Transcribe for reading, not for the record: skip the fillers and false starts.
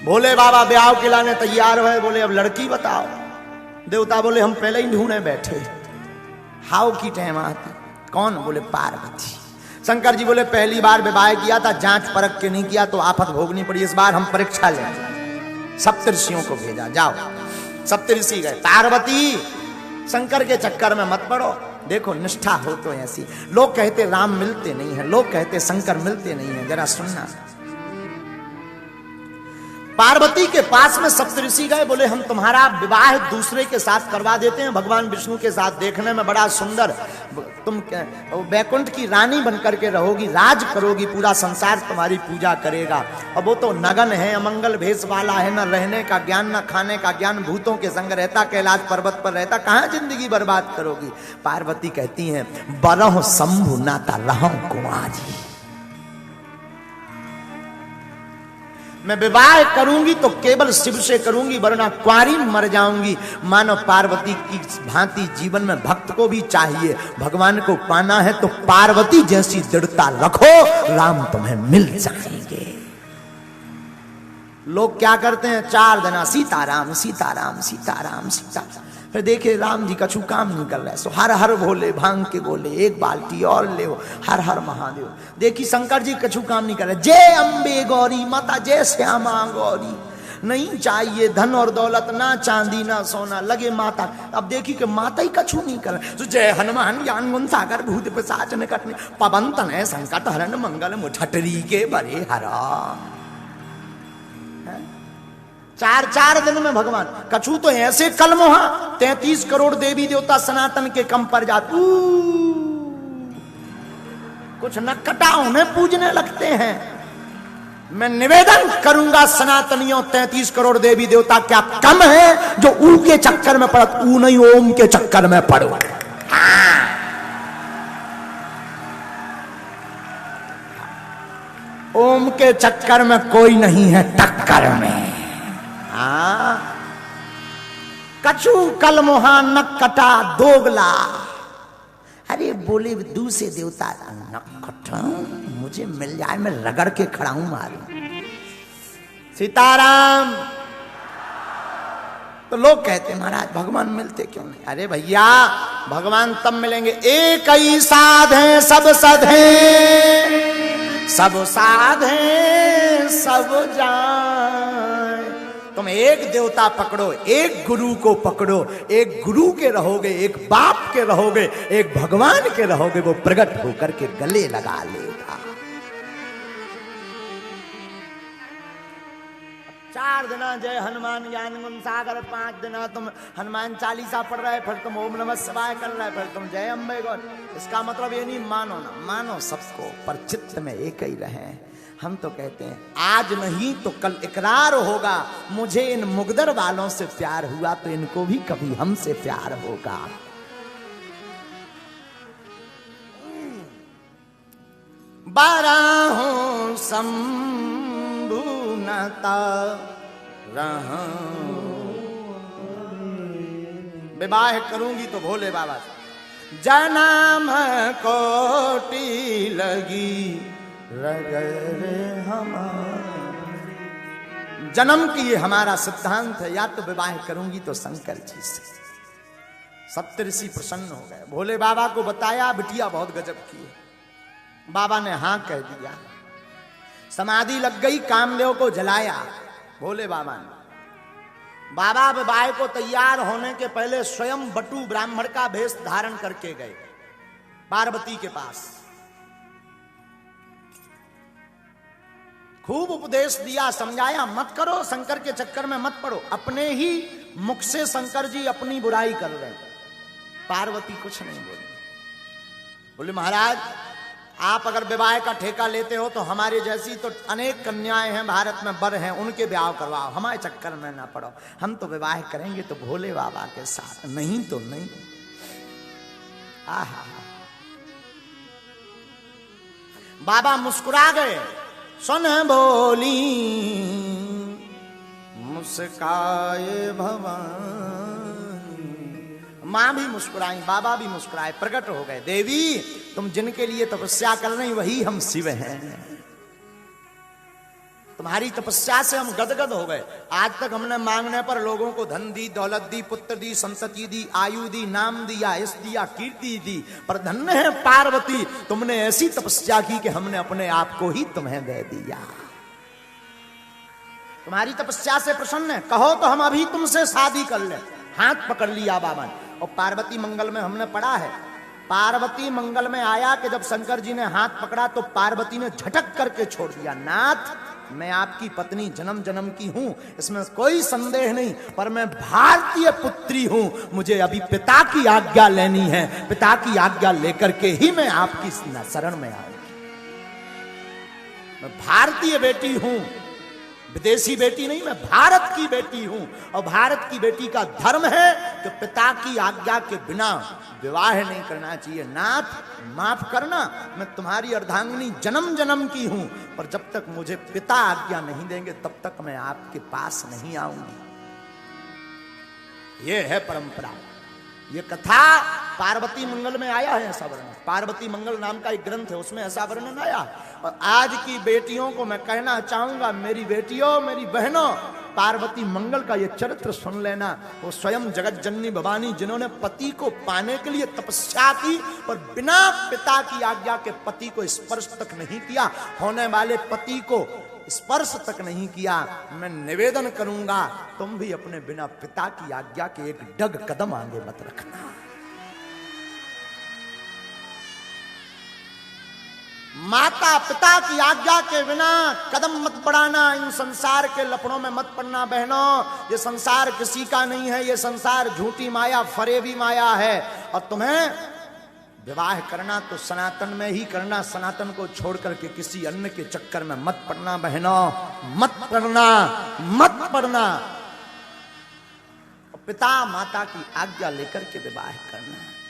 भोले बाबा ब्याह के लाने तैयार हुए, बोले अब लड़की बताओ। देवता बोले हम पहले ही ढूंढे बैठे, हाउ की टाइम आती। कौन? बोले पार्वती। शंकर जी बोले पहली बार विवाह किया था, जांच परख के नहीं किया तो आफत भोगनी पड़ी, इस बार हम परीक्षा लेंगे। सप्तऋषियों को भेजा, जाओ। सप्तऋषि गए। पार्वती शंकर के चक्कर में मत पड़ो, देखो निष्ठा हो तो ऐसी। लोग कहते राम मिलते नहीं है, लोग कहते शंकर मिलते नहीं है, जरा सुनना। पार्वती के पास में सप्तऋषि गए, बोले हम तुम्हारा विवाह दूसरे के साथ करवा देते हैं, भगवान विष्णु के साथ, देखने में बड़ा सुंदर, तुम वैकुंठ की रानी बनकर के रहोगी, राज करोगी, पूरा संसार तुम्हारी पूजा करेगा। अब वो तो नगन है, अमंगल भेष वाला है, न रहने का ज्ञान न खाने का ज्ञान, भूतों के संग रहता, कैलाश पर्वत पर रहता, कहां जिंदगी बर्बाद करोगी। पार्वती कहती हैं बरह शंभु नाता रहूं कुंवारी, मैं विवाह करूंगी तो केवल शिव से करूंगी, वरना कुंवारी मर जाऊंगी। मानो पार्वती की भांति जीवन में भक्त को भी चाहिए, भगवान को पाना है तो पार्वती जैसी दृढ़ता रखो, राम तुम्हें मिल जाएंगे। लोग क्या करते हैं, 4 दिन सीताराम सीताराम सीताराम सीताराम, फिर देखे राम जी कछु काम नहीं कर रहे, सो हर हर भोले भांग के बोले, एक बाल्टी और ले, हर हर महादेव। देखी शंकर जी कछु काम नहीं कर रहे, जय अम्बे गौरी माता, जय श्यामा गौरी, नहीं चाहिए धन और दौलत, ना चांदी ना सोना, लगे माता। अब देखी कि माता ही कछु नहीं कर रहे, तो जय हनुमान ज्ञान गुण सागर भूत पिशाच निकट, पवन तनय संकट हरण मंगल मुठटरी के बरे हरा। 4 दिन में भगवान, कछु तो ऐसे कलमोहा 33 करोड़ देवी देवता सनातन के कम पर जाते, कुछ नक्कटाओं में पूजने लगते हैं। मैं निवेदन करूंगा सनातनियों, 33 करोड़ देवी देवता क्या कम है जो ऊ के चक्कर में पड़त, ऊ नहीं ओम के चक्कर में पड़ो। ओम के चक्कर में कोई नहीं है टक्कर में। कछु कलमोहा नक्कटा दोगला, अरे बोले दूसरे देवता नक्कटा मुझे मिल जाए, मैं रगड़ के खड़ा हूं मारू। सीताराम। तो लोग कहते महाराज भगवान मिलते क्यों नहीं? अरे भैया भगवान तब मिलेंगे, एक ही साध है सब सधे, सब साधे सब जाए। तुम एक देवता पकड़ो, एक गुरु को पकड़ो, एक गुरु के रहोगे, एक बाप के रहोगे, एक भगवान के रहोगे, वो प्रकट होकर के गले लगा लेगा। 4 दिन जय हनुमान ज्ञान गुण सागर, 5 दिन तुम हनुमान चालीसा पढ़ रहे, फिर तुम ओम नमः शिवाय कर रहे, फिर तुम जय अम्बे गौर। इसका मतलब ये नहीं मानो ना, मानो सबको, पर चित्त में एक ही रहे। हम तो कहते हैं आज नहीं तो कल इकरार होगा, मुझे इन मुगदर वालों से प्यार हुआ तो इनको भी कभी हमसे प्यार होगा। बारहों शंभु नाता रहूं, विवाह करूंगी तो भोले बाबा से, जन्म कोटि लगी रगरे हमारे, जन्म की ये हमारा सिद्धांत है, या तो विवाह करूंगी तो शंकर जी से। सप्तऋषि प्रसन्न हो गए, भोले बाबा को बताया, बिटिया बहुत गजब की है। बाबा ने हाँ कह दिया, समाधि लग गई, कामदेव को जलाया भोले बाबा ने। बाबा विवाह को तैयार होने के पहले स्वयं बटू ब्राह्मण का भेष धारण करके गए पार्वती के पास, खूब उपदेश दिया, समझाया, मत करो, शंकर के चक्कर में मत पड़ो। अपने ही मुख से शंकर जी अपनी बुराई कर रहे, पार्वती कुछ नहीं बोली। बोले महाराज आप अगर विवाह का ठेका लेते हो तो हमारे जैसी तो अनेक कन्याएं हैं भारत में, बर हैं, उनके ब्याह करवाओ, हमारे चक्कर में ना पड़ो। हम तो विवाह करेंगे तो भोले बाबा के साथ, नहीं तो नहीं। आहा, बाबा मुस्कुरा गए, सुन बोली मुस्काए भवानी। मां भी मुस्कुराई, बाबा भी मुस्कुराए, प्रकट हो गए, देवी तुम जिनके लिए तपस्या कर रही वही हम शिव हैं। तुम्हारी तपस्या से हम गदगद हो गए। आज तक हमने मांगने पर लोगों को धन दी, दौलत दी, पुत्र दी, संतति दी, आयु दी, नाम दिया, यश दिया, कीर्ति दी, पर धन्य है पार्वती, तुमने ऐसी तपस्या की कि हमने अपने आप को ही तुम्हें दे दिया। तुम्हारी तपस्या से प्रसन्न है, कहो तो हम अभी तुमसे शादी कर ले। हाथ पकड़ लिया बाबा ने। और पार्वती मंगल में हमने पढ़ा है, पार्वती मंगल में आया कि जब शंकर जी ने हाथ पकड़ा तो पार्वती ने झटक करके छोड़ दिया। नाथ, मैं आपकी पत्नी जन्म जन्म की हूं, इसमें कोई संदेह नहीं, पर मैं भारतीय पुत्री हूं, मुझे अभी पिता की आज्ञा लेनी है, पिता की आज्ञा लेकर के ही मैं आपकी शरण में आऊंगी। मैं भारतीय बेटी हूं, विदेशी बेटी नहीं, मैं भारत की बेटी हूं। और भारत की बेटी का धर्म है कि पिता की आज्ञा के बिना विवाह नहीं करना चाहिए। नाथ, माफ करना, मैं तुम्हारी अर्धांगिनी जन्म जन्म की हूं, पर जब तक मुझे पिता आज्ञा नहीं देंगे तब तक मैं आपके पास नहीं आऊंगी। यह है परंपरा। ये कथा पार्वती मंगल में आया है ऐसा वर्णन। पार्वती मंगल नाम का एक ग्रंथ है, उसमें ऐसा वर्णन आया। और आज की बेटियों को मैं कहना चाहूंगा, मेरी बेटियों, मेरी बहनों, पार्वती मंगल का ये चरित्र सुन लेना। वो स्वयं जगत जननी भवानी, जिन्होंने पति को पाने के लिए तपस्या की और बिना पिता की आज्ञा के पति को स्पर्श तक नहीं किया, होने वाले पति को स्पर्श तक नहीं किया। मैं निवेदन करूंगा, तुम भी अपने बिना पिता की आज्ञा के एक डग कदम आगे मत रखना। माता पिता की आज्ञा के बिना कदम मत बढ़ाना, इन संसार के लफड़ों में मत पड़ना। बहनों, ये संसार किसी का नहीं है, ये संसार झूठी माया, फरेबी माया है। और तुम्हें विवाह करना तो सनातन में ही करना, सनातन को छोड़ करके किसी अन्य के चक्कर में मत पड़ना। बहनों, मत पड़ना, मत पड़ना। पिता माता की आज्ञा लेकर के विवाह करना है।